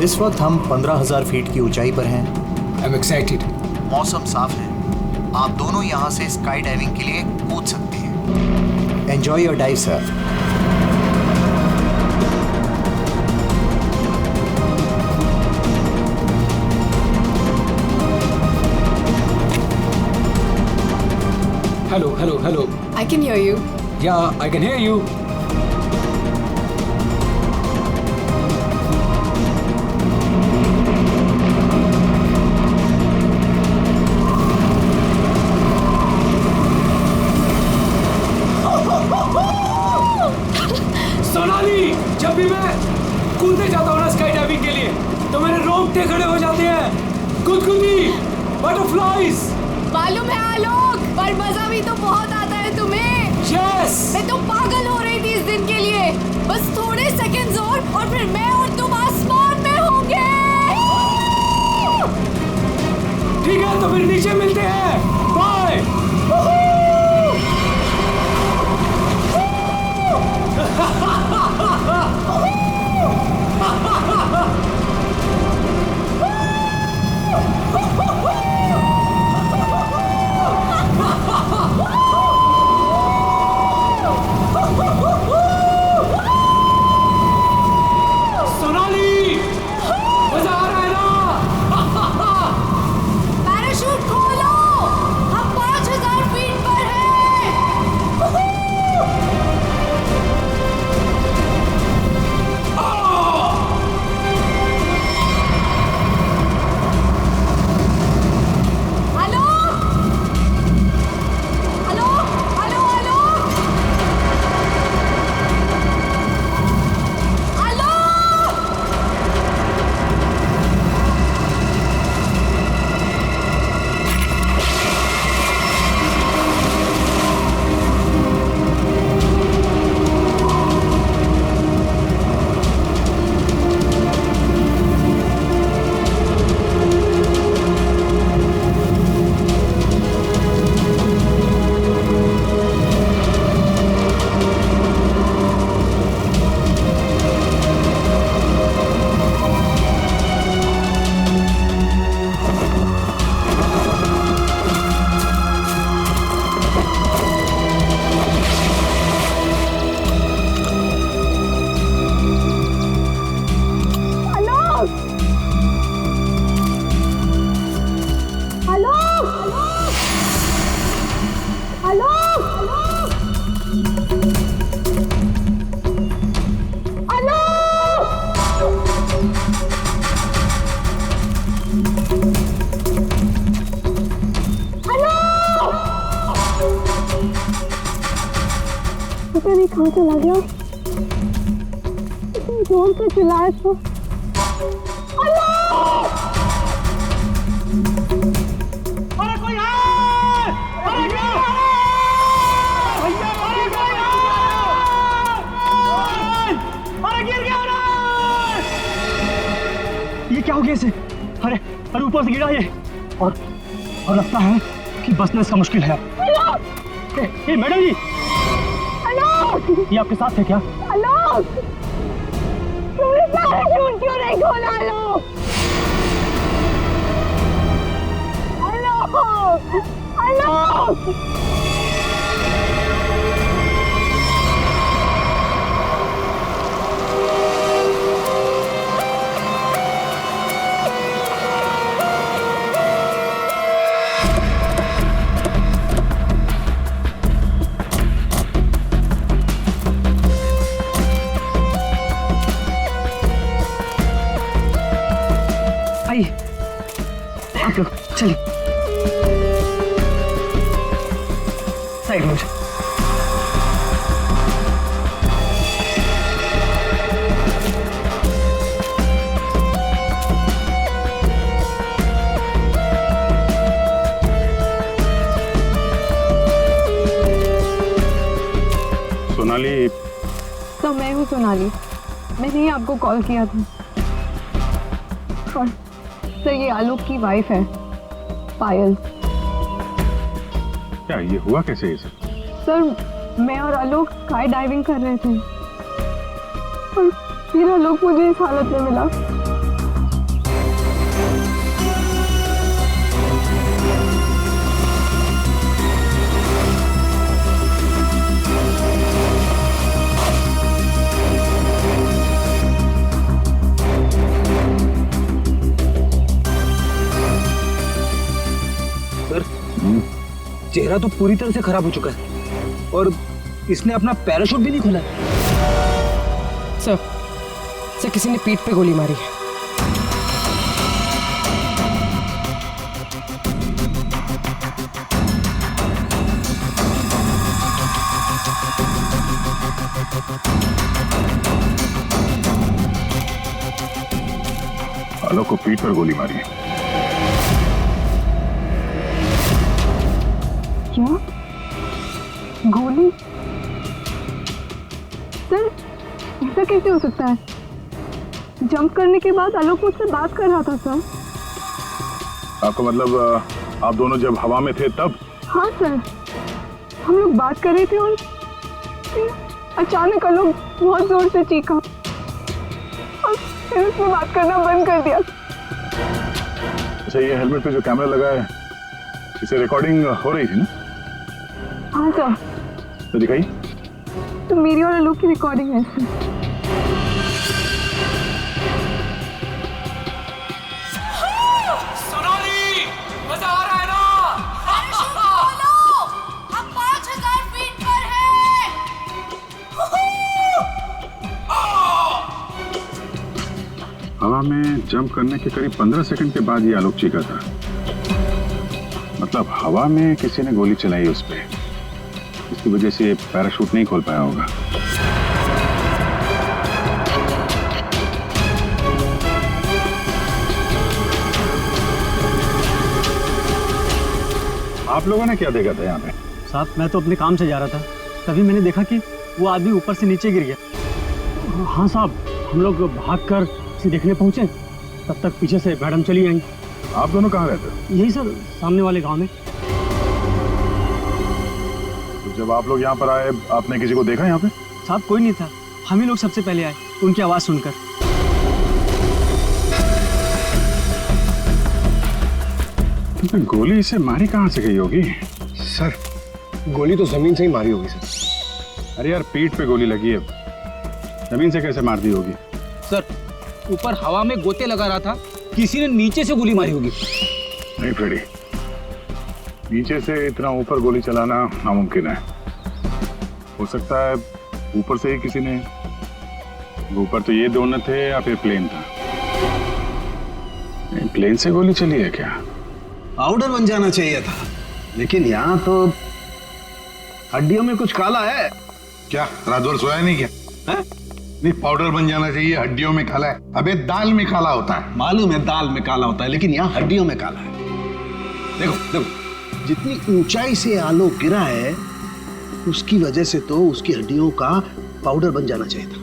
इस वक्त हम 15,000 फीट की ऊंचाई पर हैं। I'm excited. मौसम साफ है, आप दोनों यहाँ से स्काई डाइविंग के लिए कूद सकते हैं। Enjoy your dive sir. Hello, hello, hello. I can hear you. Yeah, I can hear you. Sonali, जब भी मैं कूदने जाता हूँ ना स्काई डाइविंग के लिए, तो मेरे रोंगटे खड़े हो जाते हैं। गुदगुदी, बटरफ्लाइज। मालूम है आलोक, पर मजा भी तो बहुत आता है तुम्हें। Yes. मैं तो पागल हो रही थी इस दिन के लिए। बस थोड़े सेकंड्स और फिर मैं और तुम आसमान में होंगे। ठीक है, तो फिर नीचे मिलते हैं। बाय। सोनाली, मजा आ रहा है ना? पैराशूट खोलो, हम 5,000 फीट पर हैं। Hello hello hello hello hello. पता नहीं कहाँ चला गया। इतनी जोर से चिल्लाया तो। अरे कोई है! अरे क्या है? भैया अरे कोई है! अरे गिर गया रे! ये क्या हो गया इसे? अरे ऊपर से गिरा ये और लगता है कि बचना इसका मुश्किल है। ए मैडम जी, ये आपके साथ है क्या? आलोक, तुमने पैराशूट क्यों नहीं खोला आलोक? आलोक, आलोक। आप लोग चलिए साइड में। सोनाली, तो मैं हूँ सोनाली, मैंने ही आपको कॉल किया था। और सर ये आलोक की वाइफ है पायल। क्या ये हुआ कैसे ये सब? सर मैं और आलोक स्काई डाइविंग कर रहे थे और फिर आलोक मुझे इस हालत में मिला। चेहरा तो पूरी तरह से खराब हो चुका है और इसने अपना पैराशूट भी नहीं खोला। सर किसी ने पीठ पे गोली मारी है। आलोक को पीठ पर गोली मारी है। क्या? गोली? सर ऐसा कैसे हो सकता है? जंप करने के बाद आलोक मुझसे बात कर रहा था सर। आपका मतलब आप दोनों जब हवा में थे तब? हाँ सर, हम लोग बात कर रहे थे और फिर अचानक आलोक बहुत जोर से चीखा और फिर उसने बात करना बंद कर दिया। अच्छा, ये हेलमेट पे जो कैमरा लगा है इसे रिकॉर्डिंग हो रही थी ना? हाँ सर। तो दिखाई। तो मेरी और आलोक की रिकॉर्डिंग है सर। सोनाली, मजा आ रहा है ना? हम 5000 फीट पर हैं। हवा में जंप करने के करीब 15 सेकंड के बाद ये आलोक चीखा था। मतलब हवा में किसी ने गोली चलाई उस पे, इसकी वजह से पैराशूट नहीं खोल पाया होगा। आप लोगों ने क्या देखा था यहाँ पे? साहब मैं तो अपने काम से जा रहा था, तभी मैंने देखा कि वो आदमी ऊपर से नीचे गिर गया। हाँ साहब, हम लोग भागकर उसे देखने पहुंचे, तब तक पीछे से मैडम चली आई। आप दोनों कहाँ रहते हो? यही सर, सामने वाले गांव में। तो जब आप लोग यहाँ पर आए आपने किसी को देखा यहाँ पे? साहब कोई नहीं था, हम ही लोग सबसे पहले आए उनकी आवाज सुनकर। तो गोली इसे मारी कहाँ से गई होगी? सर गोली तो जमीन से ही मारी होगी सर। अरे यार, पीठ पे गोली लगी है, जमीन से कैसे मार दी होगी? सर ऊपर हवा में गोते लगा रहा था, किसी ने नीचे से गोली मारी होगी। नहीं फ्रेडी, नीचे से इतना ऊपर गोली चलाना नामुमकिन है। हो सकता है ऊपर से ही किसी ने, ऊपर तो ये दोनों थे या फिर प्लेन था। प्लेन से गोली चली है क्या? पाउडर बन जाना चाहिए था, लेकिन यहाँ तो हड्डियों में कुछ काला है। क्या रात भर सोया नहीं क्या? है? नहीं, पाउडर बन जाना चाहिए, हड्डियों में काला है। अबे दाल में काला होता है। मालूम है दाल में काला होता है, लेकिन यहाँ हड्डियों में काला है। देखो देखो, जितनी ऊंचाई से आलोक गिरा है उसकी वजह से तो उसकी हड्डियों का पाउडर बन जाना चाहिए था।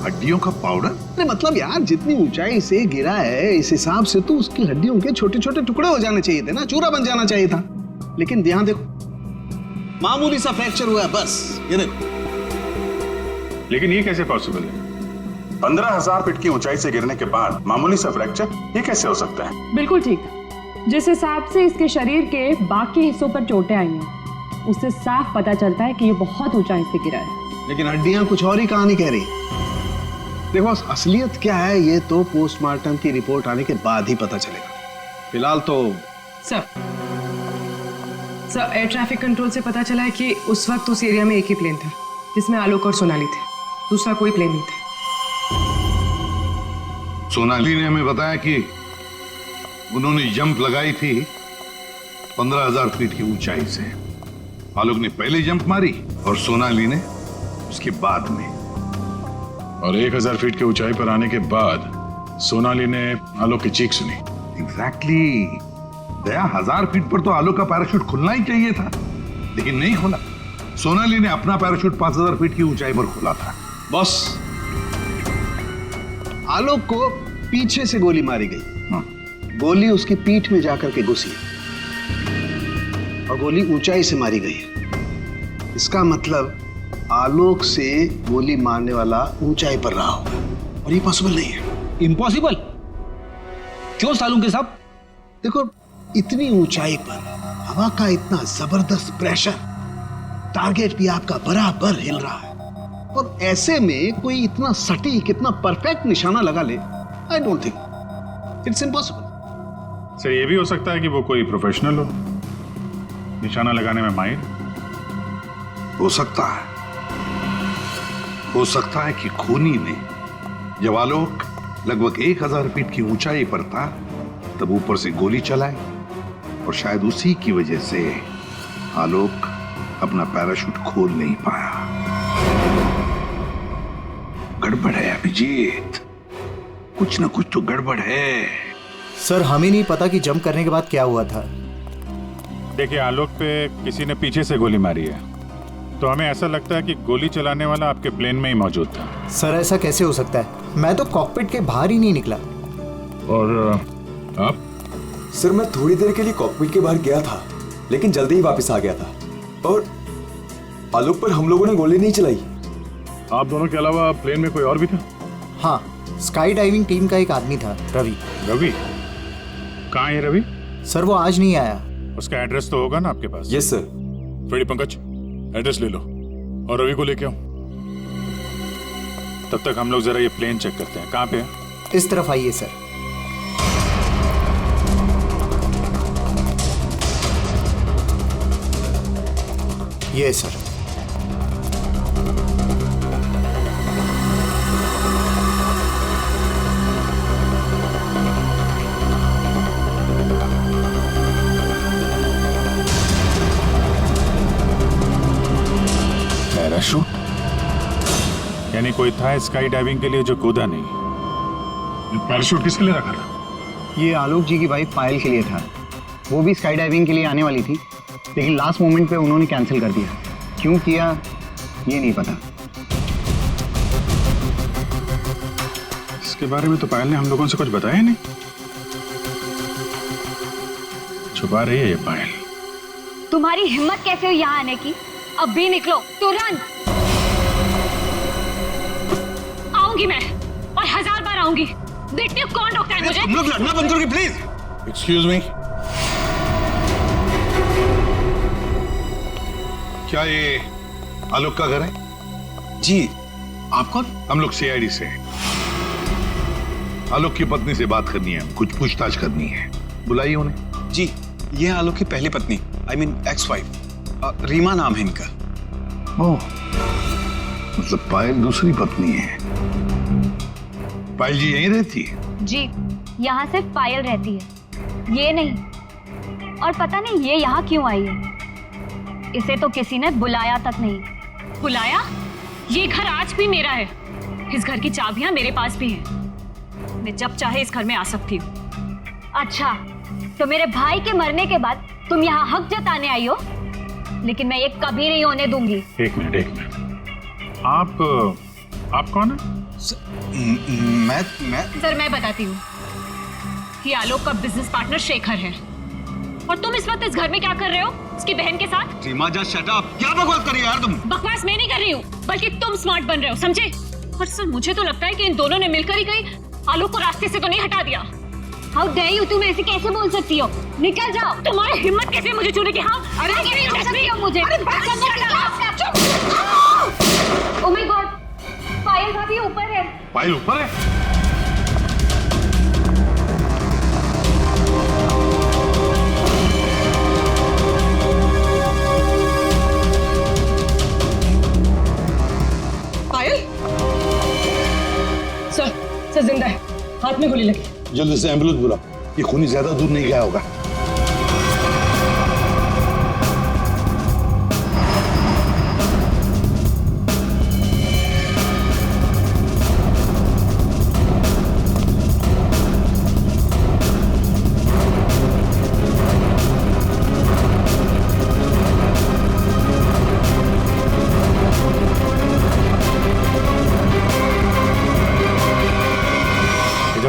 हड्डियों का पाउडर? अरे मतलब यार, जितनी ऊंचाई से गिरा है इस हिसाब से तो उसकी हड्डियों के छोटे छोटे टुकड़े हो जाने चाहिए थे ना, चूरा बन जाना चाहिए था। लेकिन यहाँ देखो, मामूली सा फ्रैक्चर हुआ है बस, ये देखो। लेकिन ये कैसे पॉसिबल है? 15,000 फीट की ऊंचाई से गिरने के बाद मामूली सा फ्रैक्चर, ये कैसे हो सकता है? बिल्कुल ठीक। जिस हिसाब से इसके शरीर के बाकी हिस्सों पर चोटें आई हैं, उससे साफ पता चलता है कि ये बहुत ऊंचाई से गिरा है। लेकिन हड्डियां कुछ और ही कहानी कह रही। देखो असलियत क्या है ये तो पोस्टमार्टम की रिपोर्ट आने के बाद ही पता चलेगा। फिलहाल तो सर एयर ट्रैफिक कंट्रोल से पता चला है कि उस वक्त उस एरिया में एक ही प्लेन था जिसमें आलोक और सोनाली थे, दूसरा कोई प्लेन नहीं था। सोनाली ने हमें बताया कि उन्होंने जंप लगाई थी 15,000 फीट की ऊंचाई से। आलोक ने पहले जंप मारी और सोनाली ने उसके बाद में। और 1,000 फीट की ऊंचाई पर आने के बाद सोनाली ने आलोक की चीख सुनी। एग्जैक्टली। दया, 1000 फीट पर तो आलोक का पैराशूट खुलना ही चाहिए था, लेकिन नहीं खुला। सोनाली ने अपना पैराशूट 5,000 फीट की ऊंचाई पर खोला था। बॉस, आलोक को पीछे से गोली मारी गई। गोली उसकी पीठ में जाकर के घुसी और गोली ऊंचाई से मारी गई है। इसका मतलब आलोक से गोली मारने वाला ऊंचाई पर रहा होगा, और ये पॉसिबल नहीं है। इम्पॉसिबल? क्यों सालू के साहब? देखो, इतनी ऊंचाई पर हवा का इतना जबरदस्त प्रेशर, टारगेट भी आपका बराबर हिल रहा है, और ऐसे में कोई इतना सटीक, इतना परफेक्ट निशाना लगा ले, I don't think, it's impossible. Sir ये भी हो सकता है कि वो कोई प्रोफेशनल हो, निशाना लगाने में माहिर। हो सकता है कि खूनी ने जब आलोक लगभग 1000 फीट की ऊंचाई पर था तब ऊपर से गोली चलाई और शायद उसी की वजह से आलोक अपना पैराशूट खोल नहीं पाया। गड़बड़ है अभिजीत, कुछ ना कुछ तो गड़बड़ है। सर हमें नहीं पता कि जंप करने के बाद क्या हुआ था। देखिए, आलोक पे किसी ने पीछे से गोली मारी है, तो हमें ऐसा लगता है कि गोली चलाने वाला आपके प्लेन में ही मौजूद था। सर ऐसा कैसे हो सकता है? मैं तो कॉकपिट के बाहर ही नहीं निकला। और आप? सर मैं थोड़ी देर के लिए कॉकपिट के बाहर गया था, लेकिन जल्दी ही वापस आ गया था और आलोक पर हम लोगों ने गोली नहीं चलाई। आप दोनों के अलावा प्लेन में कोई और भी था? हाँ, स्काई डाइविंग टीम का एक आदमी था, रवि। रवि? कहाँ है रवि? सर वो आज नहीं आया। उसका एड्रेस तो होगा ना आपके पास? Yes sir. Freddy Pankaj, address ले लो और रवि को लेके आओ। तब तक हम लोग जरा ये प्लेन चेक करते हैं। कहाँ पे है? इस तरफ आइए सर। ये सर। पैराशूट? यानी कोई था स्काई डाइविंग के लिए जो कूदा नहीं। पैराशूट किसके लिए रखा था? ये आलोक जी की वाइफ पायल के लिए था। वो भी स्काई डाइविंग के लिए आने वाली थी, लेकिन लास्ट मोमेंट पे उन्होंने कैंसिल कर दिया। क्यों किया ये नहीं पता। इसके बारे में तो पायल ने हम लोगों से कुछ बताया नहीं। छुपा रही है ये पायल। तुम्हारी हिम्मत कैसे हुई यहाँ आने की? अब भी निकलो तुरंत। आऊंगी मैं और 1000 बार आऊंगी। देखती हूँ कौन रोकता है मुझे। तुम लोग लड़ना बंद करोगे प्लीज? एक्सक्यूज मी, क्या ये आलोक का घर है? जी। आप कौन? हम लोग सीआईडी से हैं। आलोक की पत्नी से बात करनी है, कुछ पूछताछ करनी है। बुलाइए उन्हें। जी, ये आलोक की पहली पत्नी, I mean ex wife, Reema नाम है इनका। ओह, मतलब पायल दूसरी पत्नी है। पायल जी यहीं रहती है? जी, यहाँ सिर्फ पायल रहती है, ये नहीं। और पता नहीं ये यहाँ क्यों आई है। इसे तो किसी ने बुलाया तक नहीं। बुलाया? ये घर आज भी मेरा है। इस घर की चाबियां मेरे पास भी हैं। मैं जब चाहे इस घर में आ सकती हूँ। अच्छा, तो मेरे भाई के मरने के बाद तुम यहाँ हक जताने आई हो, लेकिन मैं ये कभी नहीं होने दूंगी। एक मिनट। आप कौन है? मैं सर मैं बताती हूँ। ये आलोक का बिजनेस पार्टनर शेखर है। और तुम इस वक्त इस घर में क्या कर रहे हो? उसकी बहन के साथ? Reema just shut up. क्या बकवास कर रही हो यार तुम? बकवास मैं नहीं कर रही हूँ, बल्कि तुम स्मार्ट बन रहे हो, समझे? और सर मुझे तो लगता है कि इन दोनों ने मिलकर ही कहीं आलोक को रास्ते से तो नहीं हटा दिया। हाउ डेयर यू, तुम ऐसे कैसे बोल सकती हो? निकल जाओ। तुम्हारी हिम्मत कैसे मुझे छूने की? हाँ, अरे नहीं छू सकती हो मुझे। ओह माय गॉड, पायल भाभी ऊपर है। पायल ऊपर है? पायल? सर जिंदा है, हाथ में गोली लगी। जल्दी से एम्बुलेंस बुलाओ, ये खूनी ज्यादा दूर नहीं गया होगा।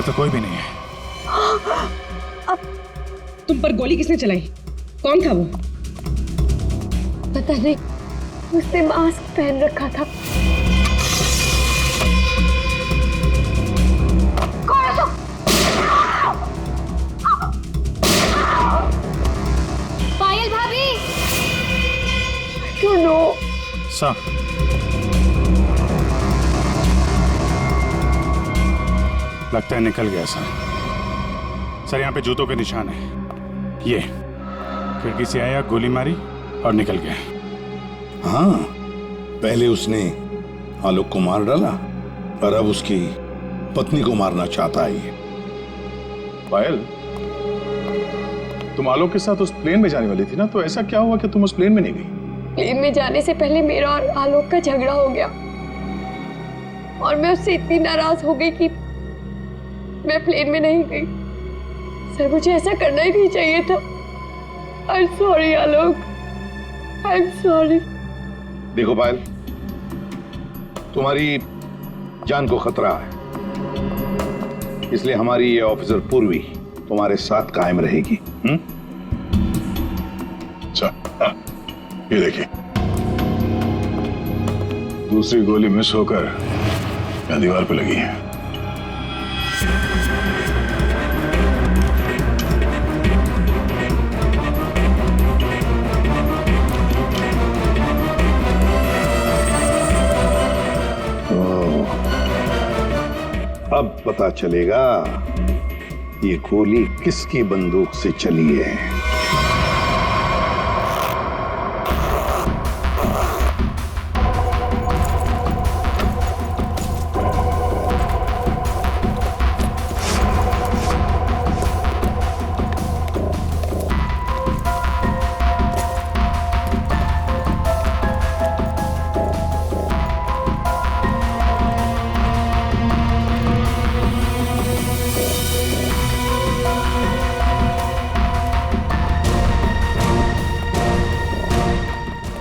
तो कोई भी नहीं है। तुम पर गोली किसने चलाई? कौन था वो? पता नहीं, उसने मास्क पहन रखा था। पायल भाभी। क्यों नो? लगता है निकल गया सर। यहाँ पे जूतों के निशान है। ये खिड़की से आया, गोली मारी और निकल गया। हाँ, पहले उसने आलोक को मार डाला और अब उसकी पत्नी को मारना चाहता है ये। पायल, तुम आलोक के साथ उस प्लेन में जाने वाली थी ना, तो ऐसा क्या हुआ कि तुम उस प्लेन में नहीं गई? प्लेन में जाने से पहले मेरा और आलोक का झगड़ा हो गया और मैं उससे इतनी नाराज हो गई कि मैं प्लेन में नहीं गई। सर, मुझे ऐसा करना ही नहीं चाहिए था। I am sorry Alok, I am sorry. देखो पायल, तुम्हारी जान को खतरा है, इसलिए हमारी ये ऑफिसर पूर्वी तुम्हारे साथ कायम रहेगी। अच्छा, ये देखिए, दूसरी गोली मिस होकर यहाँ दीवार पे लगी है। अब पता चलेगा ये गोली किसकी बंदूक से चली है।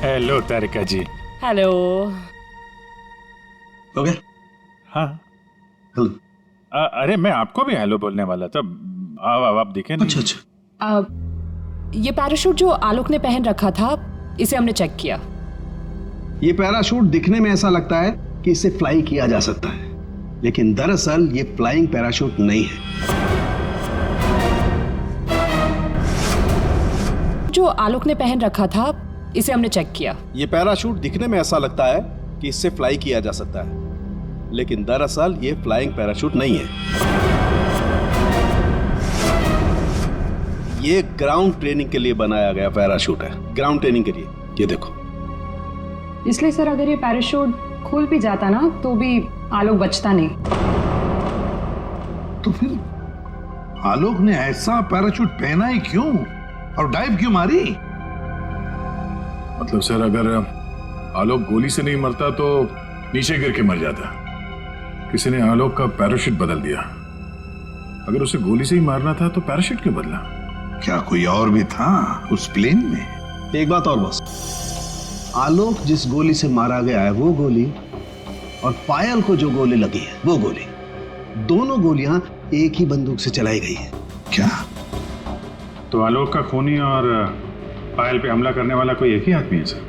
हेलो तारिका जी। हेलो। हो गया? हाँ। हेलो। अरे मैं आपको भी हेलो बोलने वाला था। आप दिखे नहीं। अच्छा अच्छा। ये पैराशूट जो आलोक ने पहन रखा था, इसे हमने चेक किया। ये पैराशूट दिखने में ऐसा लगता है कि इसे फ्लाई किया जा सकता है, लेकिन दरअसल ये फ्लाइंग पैराशूट नहीं है। जो आलोक ने पहन रखा था, इसे हमने चेक किया। ये पैराशूट दिखने में ऐसा लगता है कि इससे फ्लाई किया जा सकता है, लेकिन दरअसल ये फ्लाइंग पैराशूट नहीं है। ये ग्राउंड ट्रेनिंग के लिए बनाया गया पैराशूट है, ग्राउंड ट्रेनिंग के लिए। ये देखो। इसलिए सर, अगर ये पैराशूट खुल भी जाता ना तो भी आलोक बचता नहीं। तो फिर आलोक ने ऐसा पैराशूट पहना ही क्यों और डाइव क्यों मारी? मतलब सर, अगर आलोक गोली से नहीं मरता तो नीचे गिर के मर जाता। किसी ने आलोक का पैराशूट बदल दिया। अगर उसे गोली से ही मारना था तो पैराशूट क्यों बदला? क्या कोई और भी था उस प्लेन में? एक बात और बस, आलोक जिस गोली से मारा गया है वो गोली और पायल को जो गोली लगी है वो गोली, दोनों गोलियां एक ही बंदूक से चलाई गई है। क्या? तो आलोक का खूनी और पायल पे हमला करने वाला कोई एक ही आदमी है सर?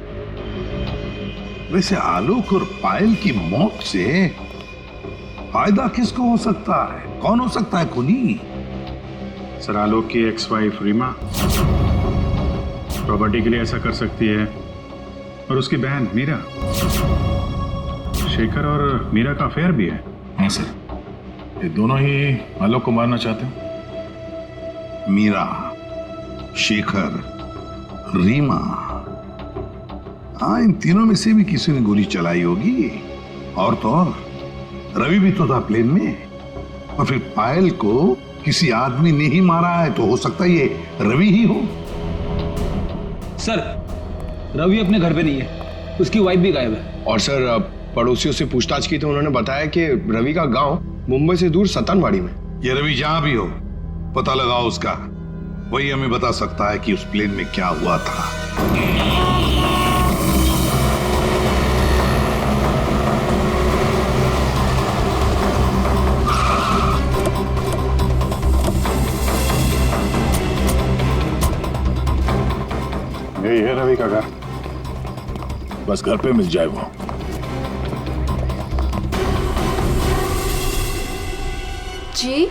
वैसे आलोक और पायल की मौत से फायदा किसको हो सकता है? कौन हो सकता है खूनी? सर, आलोक की एक्स वाइफ रीमा प्रॉपर्टी के लिए ऐसा कर सकती है, और उसकी बहन मीरा। शेखर और मीरा का अफेयर भी है। हाँ सर, ये दोनों ही आलोक को मारना चाहते हैं। मीरा, शेखर, रीमा, हाँ, इन तीनों में से भी किसी ने गोली चलाई होगी। और तो और रवि भी तो था प्लेन में, और फिर पायल को किसी आदमी ने ही मारा है, तो हो सकता है ये रवि ही हो। सर, रवि अपने घर पे नहीं है, उसकी वाइफ भी गायब है। और सर, पड़ोसियों से पूछताछ की तो उन्होंने बताया कि रवि का गांव मुंबई से दूर सतनवाड़ी में। ये रवि जहां भी हो, पता लगाओ उसका, वही हमें बता सकता है कि उस प्लेन में क्या हुआ था। यही है रवि का घर, बस घर पे मिल जाए वो। जी,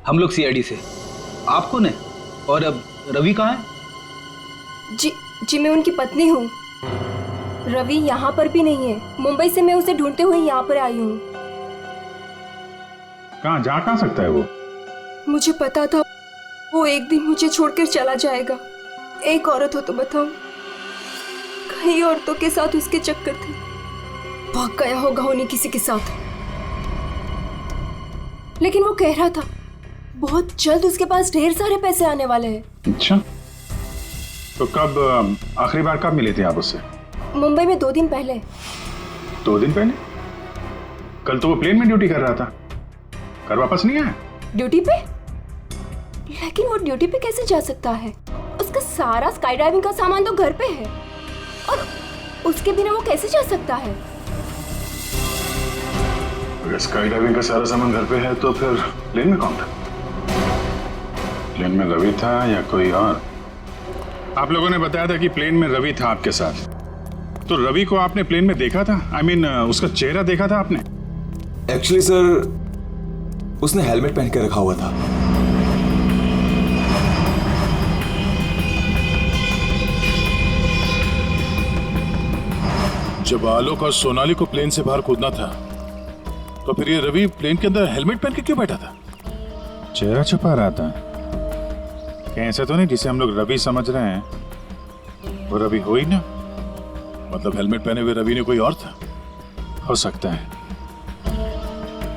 हम लोग सीआईडी से। आप कौन है और अब रवि कहाँ है? जी मैं उनकी पत्नी हूँ। रवि यहाँ पर भी नहीं है। मुंबई से मैं उसे ढूंढते हुए यहाँ पर आई हूँ। कहाँ जा कहाँ सकता है वो? मुझे पता था वो एक दिन मुझे छोड़कर चला जाएगा, एक औरत हो तो बताओ, कई औरतों के साथ उसके चक्कर थे, भाग गया होगा उन्हीं किसी के साथ। लेकिन वो कह रहा था बहुत जल्द उसके पास ढेर सारे पैसे आने वाले हैं। अच्छा, तो कब आखिरी बार कब मिले थे आप उससे? मुंबई में 2 दिन पहले। 2 दिन पहले? कल तो वो प्लेन में ड्यूटी कर रहा था, घर वापस नहीं आया? ड्यूटी पे? लेकिन वो ड्यूटी पे कैसे जा सकता है? उसका सारा स्काई ड्राइविंग का सामान तो घर पे है, और उसके बिना वो कैसे जा सकता है? अगर स्काई ड्राइविंग का सारा सामान घर पे है तो फिर प्लेन में कौन था? प्लेन में रवि था या कोई और? आप लोगों ने बताया था कि प्लेन में रवि था आपके साथ, तो रवि को आपने प्लेन में देखा था? I mean, उसका चेहरा देखा था आपने? एक्चुअली सर, उसने हेलमेट पहन के रखा हुआ था। जब आलोक और सोनाली को प्लेन से बाहर कूदना था, तो फिर ये रवि प्लेन के अंदर हेलमेट पहन के क्यों बैठा था? चेहरा छुपा रहा था? कहीं ऐसा तो नहीं जिसे हम लोग रवि समझ रहे हैं वो रवि हो ही ना? मतलब हेलमेट पहने हुए रवि ने कोई और था? हो सकता है।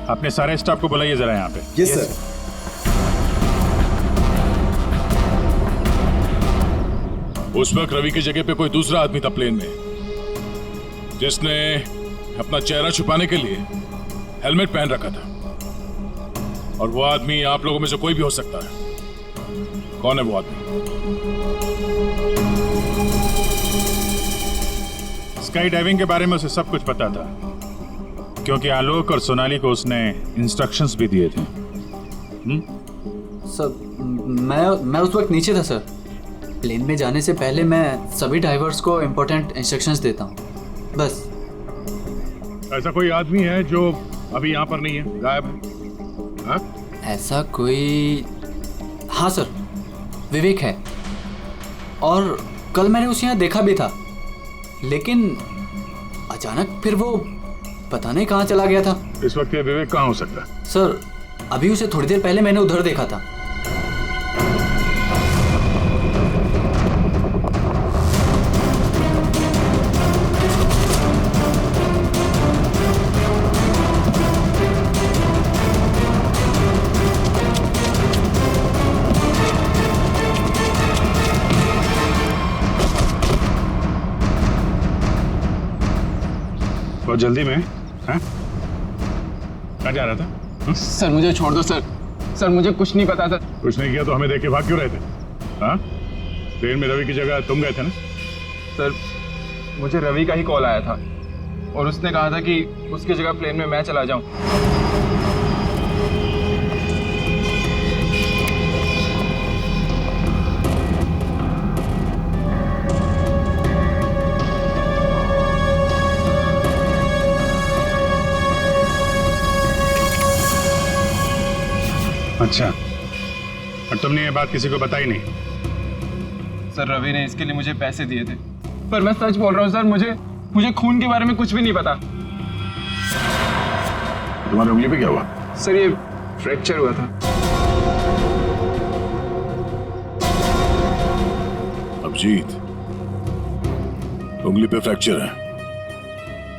अपने सारे स्टाफ को बुलाइए जरा यहाँ पे। Yes sir. उस वक्त रवि की जगह पे कोई दूसरा आदमी था प्लेन में, जिसने अपना चेहरा छुपाने के लिए हेलमेट पहन रखा था, और वो आदमी आप लोगों में से कोई भी हो सकता है। कौन है वो आदमी? स्काई डाइविंग के बारे में उसे सब कुछ पता था, क्योंकि आलोक और सोनाली को उसने इंस्ट्रक्शंस भी दिए थे। सर, मैं उस वक्त नीचे था सर। प्लेन में जाने से पहले मैं सभी डाइवर्स को इम्पोर्टेंट इंस्ट्रक्शंस देता हूँ, बस। ऐसा कोई आदमी है जो अभी यहाँ पर नहीं है, गायब है? हाँ? ऐसा कोई? हाँ सर, विवेक है, और कल मैंने उसे यहाँ देखा भी था, लेकिन अचानक फिर वो पता नहीं कहाँ चला गया था। इस वक्त ये विवेक कहाँ हो सकता है? सर, अभी उसे थोड़ी देर पहले मैंने उधर देखा था। बहुत जल्दी में? हाँ? कहाँ जा रहा था? सर मुझे छोड़ दो सर। सर मुझे कुछ नहीं पता सर। कुछ नहीं किया तो हमें देख के भाग क्यों रहे थे? हाँ? ट्रेन में रवि की जगह तुम गए थे ना? सर मुझे रवि का ही कॉल आया था, और उसने कहा था कि उसकी जगह प्लेन में मैं चला जाऊं। अच्छा, और तुमने ये बात किसी को बताई नहीं? सर रवि ने इसके लिए मुझे पैसे दिए थे, पर मैं सच बोल रहा हूँ सर, मुझे खून के बारे में कुछ भी नहीं पता। तुम्हारी उंगली पे क्या हुआ? सर ये फ्रैक्चर हुआ था। अभिजीत, उंगली पे फ्रैक्चर है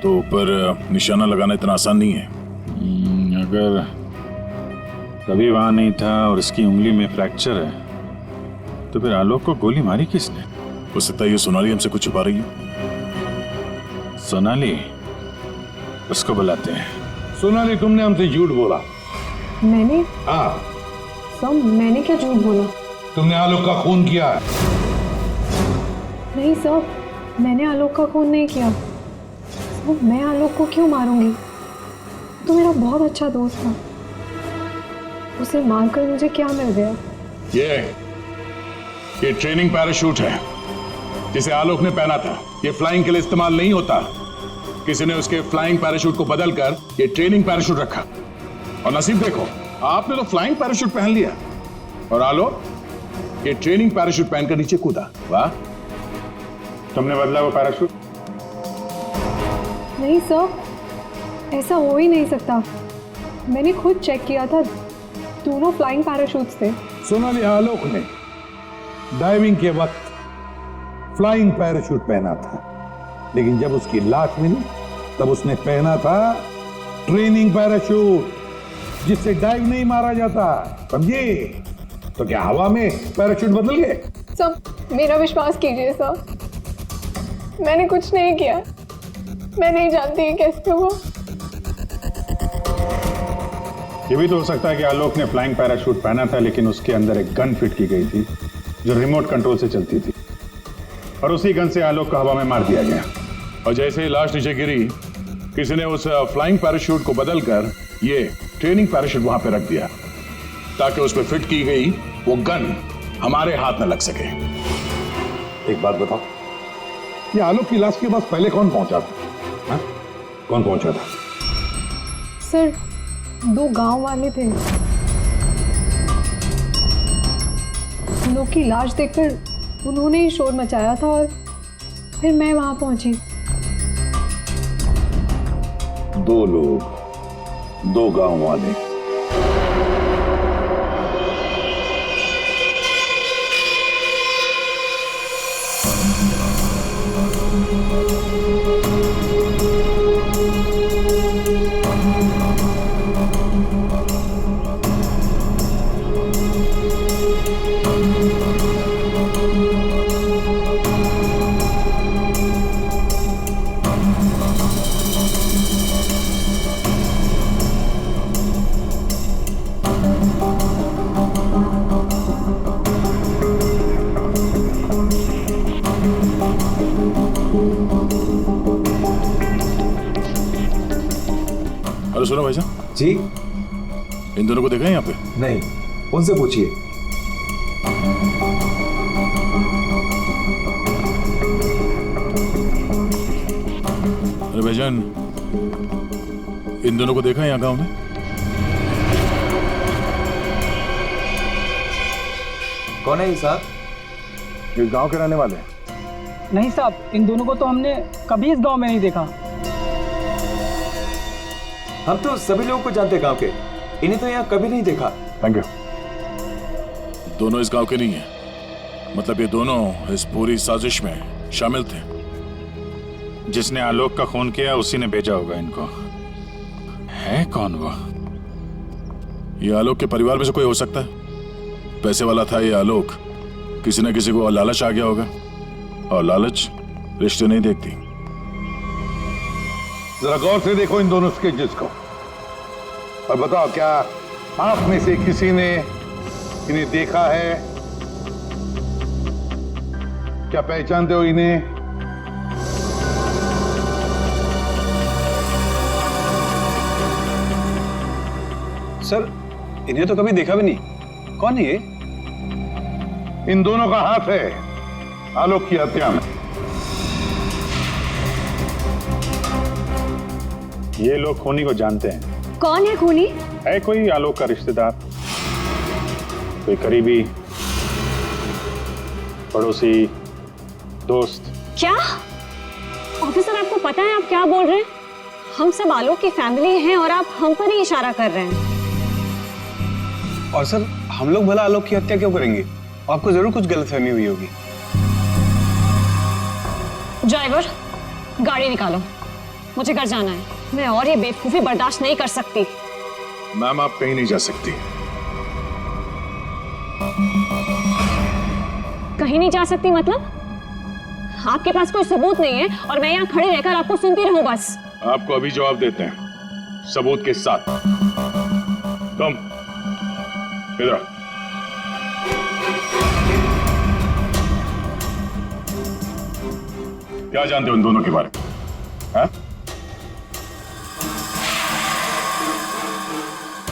तो ऊपर निशाना लगाना इतना आसान नहीं है। अगर रवि वहां नहीं था और इसकी उंगली में फ्रैक्चर है, तो फिर आलोक को गोली मारी किसने? हो सकता है ये सोनाली हमसे कुछ छुपा रही है। सोनाली, उसको बुलाते हैं। सोनाली, तुमने हमसे झूठ बोला। मैंने? हाँ। सर मैंने क्या झूठ बोला? तुमने आलोक का खून किया है। नहीं सर, मैंने आलोक का खून नहीं किया। सर मैं आलोक को क्यों मारूंगी? तो मेरा बहुत अच्छा दोस्त था, उसे मारकर मुझे क्या मिल गया? ये ट्रेनिंग पैराशूट है जिसे आलोक ने पहना था। ये फ्लाइंग के लिए इस्तेमाल नहीं होता। किसी ने उसके फ्लाइंग पैराशूट को बदलकर ये ट्रेनिंग पैराशूट रखा, और नसीब देखो, आपने तो फ्लाइंग पैराशूट पहन लिया, और आलोक ये ट्रेनिंग पैराशूट पहनकर नीचे कूदा। वाह, तुमने बदला वो पैराशूट? नहीं सर, ऐसा हो ही नहीं सकता। मैंने खुद चेक किया था, दोनों फ्लाइंग पैराशूट्स थे। सोनाली, आलोक ने डाइविंग के वक्त फ्लाइंग पैराशूट पहना था, लेकिन जब उसकी लाश मिली तब उसने पहना था ट्रेनिंग पैराशूट, जिससे डाइव नहीं मारा जाता, समझे? तो क्या हवा में पैराशूट बदल गए? सर मेरा विश्वास कीजिए सर, मैंने कुछ नहीं किया, मैं नहीं जानती ये कैसे हुआ। ये भी तो हो सकता है कि आलोक ने फ्लाइंग पैराशूट पहना था, लेकिन उसके अंदर एक गन फिट की गई थी जो रिमोट कंट्रोल से चलती थी, और उसी गन से आलोक को हवा में मार दिया गया। और जैसे ही लाश नीचे गिरी, किसी ने उस फ्लाइंग पैराशूट को बदलकर ये ट्रेनिंग पैराशूट वहां पे रख दिया, ताकि उस पर फिट की गई वो गन हमारे हाथ में लग सके। एक बात बताओ, ये आलोक की लाश के पास पहले कौन पहुंचा था? हा? कौन पहुंचा था? सर 2 गांव वाले थे, उन लोग की लाश देखकर उन्होंने ही शोर मचाया था और फिर मैं वहां पहुंची। 2 लोग, 2 गांव वाले। हेलो सुनो भाई साहब जी, इन दोनों को देखा है यहाँ पे? नहीं, उनसे पूछिए। अरे भाईजान, इन दोनों को देखा है यहाँ गांव में? कौन है ये साहब? इस गांव के रहने वाले हैं? नहीं साहब, इन दोनों को तो हमने कभी इस गांव में नहीं देखा। हम तो सभी लोगों को जानते हैं गांव के, इन्हें तो यहाँ कभी नहीं देखा। Thank you. दोनों इस गांव के नहीं हैं, मतलब ये दोनों इस पूरी साजिश में शामिल थे। जिसने आलोक का खून किया उसी ने भेजा होगा इनको। है कौन वो? ये आलोक के परिवार में से कोई हो सकता है। पैसे वाला था ये आलोक, किसी न किसी को लालच आ गया होगा, और लालच रिश्ते नहीं देखती। जरा गौर से देखो इन दोनों स्केचेस को और बताओ, क्या आप में से किसी ने इन्हें देखा है? क्या पहचानते हो इन्हें? सर इन्हें तो कभी देखा भी नहीं। कौन है ये? इन दोनों का हाथ है आलोक की हत्या में। ये लोग खूनी को जानते हैं। कौन है खूनी? है कोई आलोक का रिश्तेदार, कोई करीबी, पड़ोसी, दोस्त। क्या ऑफिसर, आपको पता है आप क्या बोल रहे हैं? हम सब आलोक की फैमिली हैं और आप हम पर ही इशारा कर रहे हैं। और सर हम लोग भला आलोक की हत्या क्यों करेंगे? आपको जरूर कुछ गलतफहमी हुई होगी। ड्राइवर, गाड़ी निकालो, मुझे घर जाना है। मैं और ये बेवकूफी बर्दाश्त नहीं कर सकती। मैम आप कहीं नहीं जा सकती। कहीं नहीं जा सकती मतलब? आपके पास कोई सबूत नहीं है और मैं यहाँ खड़े रहकर आपको सुनती रहूं बस? आपको अभी जवाब देते हैं, सबूत के साथ। तुम इधर। क्या जानते हो इन दोनों के बारे में? हाँ?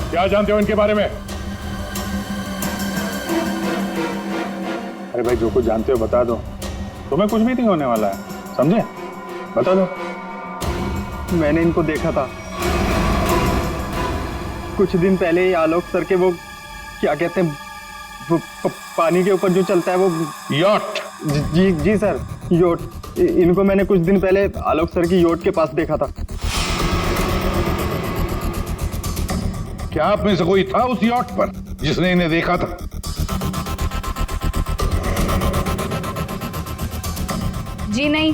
क्या जानते हो इनके बारे में? अरे भाई, जो कुछ जानते हो बता दो, तुम्हें कुछ भी नहीं होने वाला है, समझे? बता दो। मैंने इनको देखा था कुछ दिन पहले ही। आलोक सर के वो क्या कहते हैं, वो पानी के ऊपर जो चलता है वो यॉट। जी जी सर, योट। इनको मैंने कुछ दिन पहले आलोक सर की योट के पास देखा था। क्या आप में से कोई था उस यॉट पर जिसने इन्हें देखा था? जी नहीं,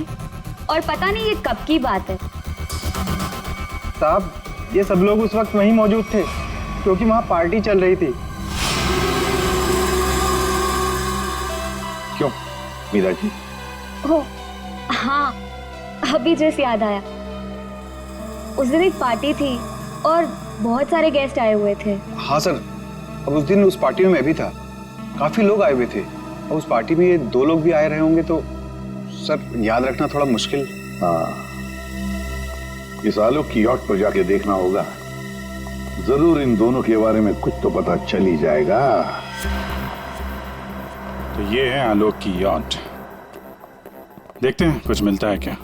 और पता नहीं ये कब की बात है। साहब, ये सब लोग उस वक्त वहीं मौजूद थे क्योंकि वहां पार्टी चल रही थी। क्यों मीरा जी? ओह हाँ, अभी जैसे याद आया, उस दिन एक पार्टी थी और बहुत सारे गेस्ट आए हुए थे। हाँ सर, अब उस दिन उस पार्टी में मैं भी था, काफी लोग आए हुए थे और उस पार्टी में ये 2 लोग भी आए रहे होंगे, तो सर याद रखना थोड़ा मुश्किल। हाँ, इस आलोक की यॉट पर जाके देखना होगा, जरूर इन दोनों के बारे में कुछ तो पता चल ही जाएगा। तो ये है आलोक की यॉट, देखते हैं कुछ मिलता है क्या।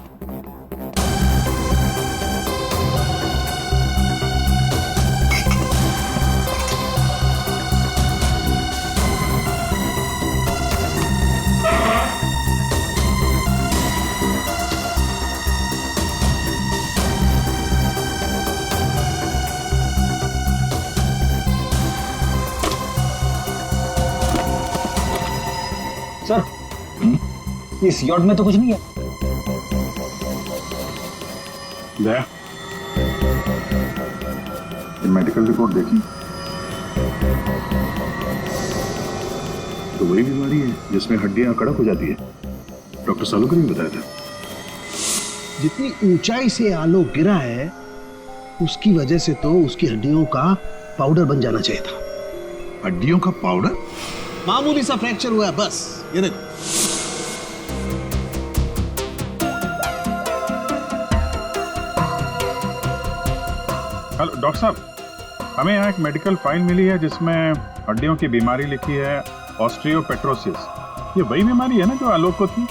सर, इस यॉट में तो कुछ नहीं है। दया, ये मेडिकल रिपोर्ट देखी तो वही बीमारी है जिसमें हड्डियां कड़क हो जाती है। डॉक्टर सालुकर ने बताया था। जितनी ऊंचाई से आलोक गिरा है उसकी वजह से तो उसकी हड्डियों का पाउडर बन जाना चाहिए था। हड्डियों का पाउडर? मामूली सा फ्रैक्चर हुआ है बस, ये देखो। हेलो डॉक्टर साहब, हमें यहाँ एक मेडिकल फाइल मिली है जिसमें हड्डियों की बीमारी लिखी है, ऑस्टियोपेट्रोसिस। ये वही बीमारी है ना जो आलोक को थी,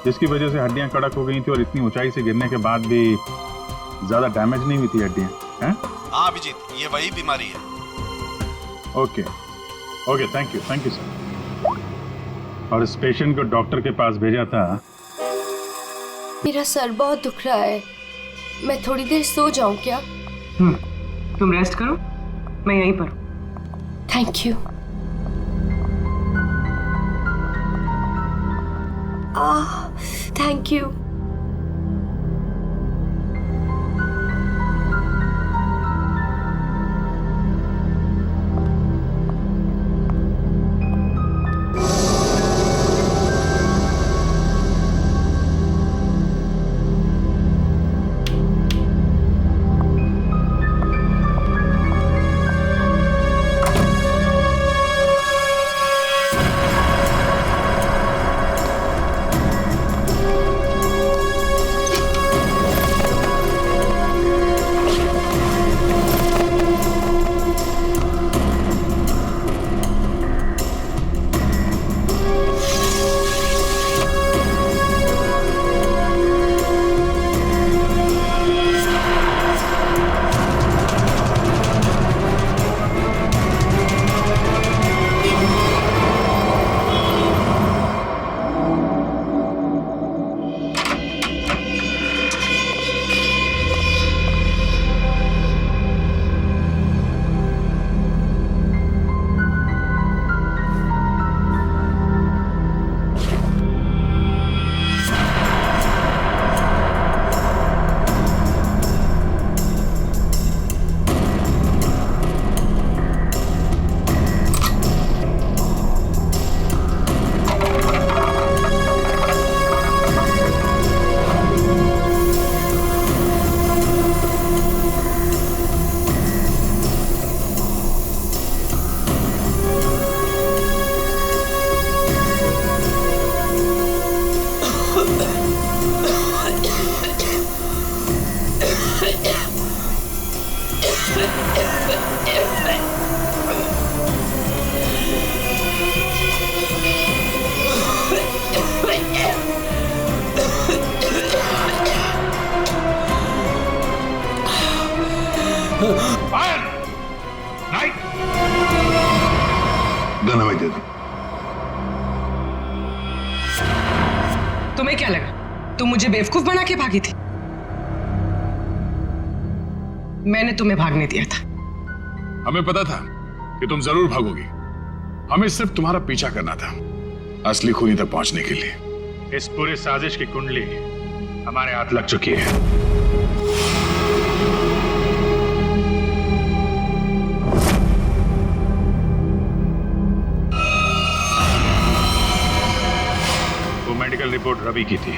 जिसकी वजह से हड्डियां कड़क हो गई थी और इतनी ऊंचाई से गिरने के बाद भी ज्यादा डैमेज नहीं हुई थी हड्डियां, हैं? हाँ अभिजीत, ये वही बीमारी है। Okay okay, thank you sir. और इस पेशेंट को डॉक्टर के पास भेजा था। मेरा सर बहुत दुख रहा है, मैं थोड़ी देर सो जाऊं क्या? तुम रेस्ट करो, मैं यहीं पर। Thank you. Thank you. धन्यवाद दे दो। तुम्हें क्या लगा तुम मुझे बेवकूफ बना के भागी थी? मैंने तुम्हें भागने दिया था। हमें पता था कि तुम जरूर भागोगी, हमें सिर्फ तुम्हारा पीछा करना था असली खूनी तक पहुंचने के लिए। इस पूरे साजिश की कुंडली हमारे हाथ लग चुकी है। वो मेडिकल रिपोर्ट रवि की थी।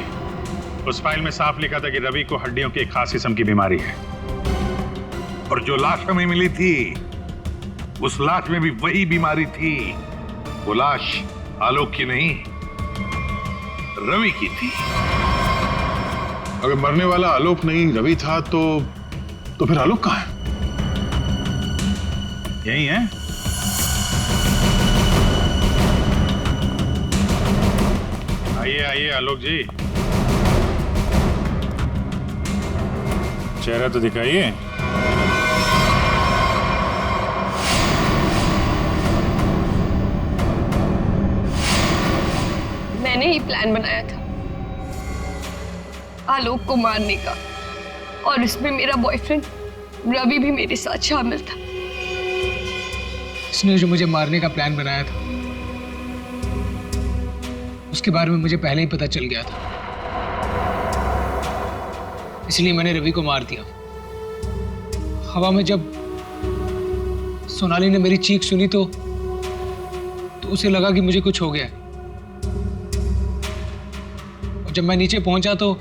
उस फाइल में साफ लिखा था कि रवि को हड्डियों की एक खास किस्म की बीमारी है। और जो लाश हमें मिली थी, उस लाश में भी वही बीमारी थी। वो लाश आलोक की नहीं, रवि की थी। अगर मरने वाला आलोक नहीं रवि था तो फिर आलोक कहाँ है? यही है? आइए आइए आलोक जी, चेहरा तो दिखाइए। मैंने ही प्लान बनाया था आलोक को मारने का, और इसमें मेरा बॉयफ्रेंड रवि भी मेरे साथ शामिल था। इसने जो मुझे मारने का प्लान बनाया था, उसके बारे में मुझे पहले ही पता चल गया था, इसलिए मैंने रवि को मार दिया। हवा में जब सोनाली ने मेरी चीख सुनी तो उसे लगा कि मुझे कुछ हो गया। और जब मैं नीचे पहुंचा तो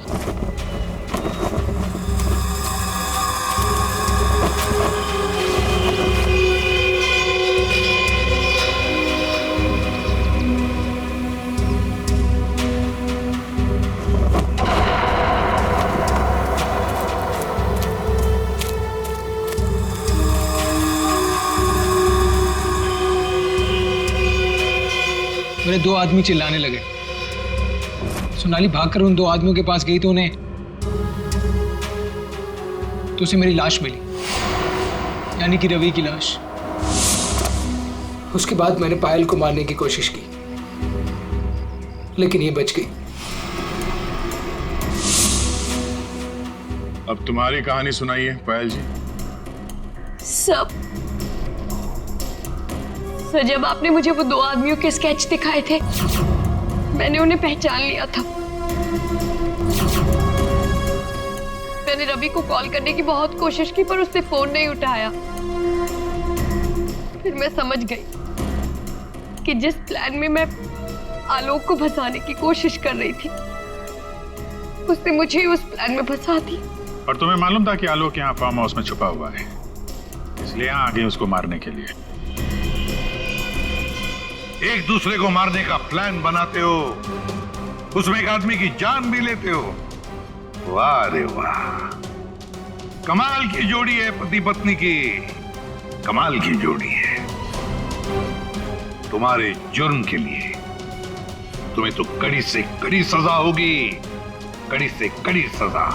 मेरे दो आदमी चिल्लाने लगे। सोनाली भागकर उन दो आदमियों के पास गई तो उसे मेरी लाश मिली, यानी कि रवि की लाश। उसके बाद मैंने पायल को मारने की कोशिश की, लेकिन ये बच गई। अब तुम्हारी कहानी सुनाइए पायल जी। सर, जब आपने मुझे वो दो आदमियों के स्केच दिखाए थे, मैंने उन्हें पहचान लिया था। मैंने रवि को कॉल करने की बहुत कोशिश की, पर उसने फोन नहीं उठाया। फिर मैं समझ गई कि जिस प्लान में मैं आलोक को फंसाने की कोशिश कर रही थी, उसने मुझे ही उस प्लान में फंसा दिया। और तुम्हें मालूम था कि आलोक यहाँ फार्म हाउस में छुपा हुआ है, इसलिए यहाँ आ गए उसको मारने के लिए। एक दूसरे को मारने का प्लान बनाते हो, उसमें एक आदमी की जान भी लेते हो। वाह रे वाह, कमाल की जोड़ी है पति पत्नी की, कमाल की जोड़ी है। तुम्हारे जुर्म के लिए तुम्हें तो कड़ी से कड़ी सजा होगी, कड़ी से कड़ी सजा।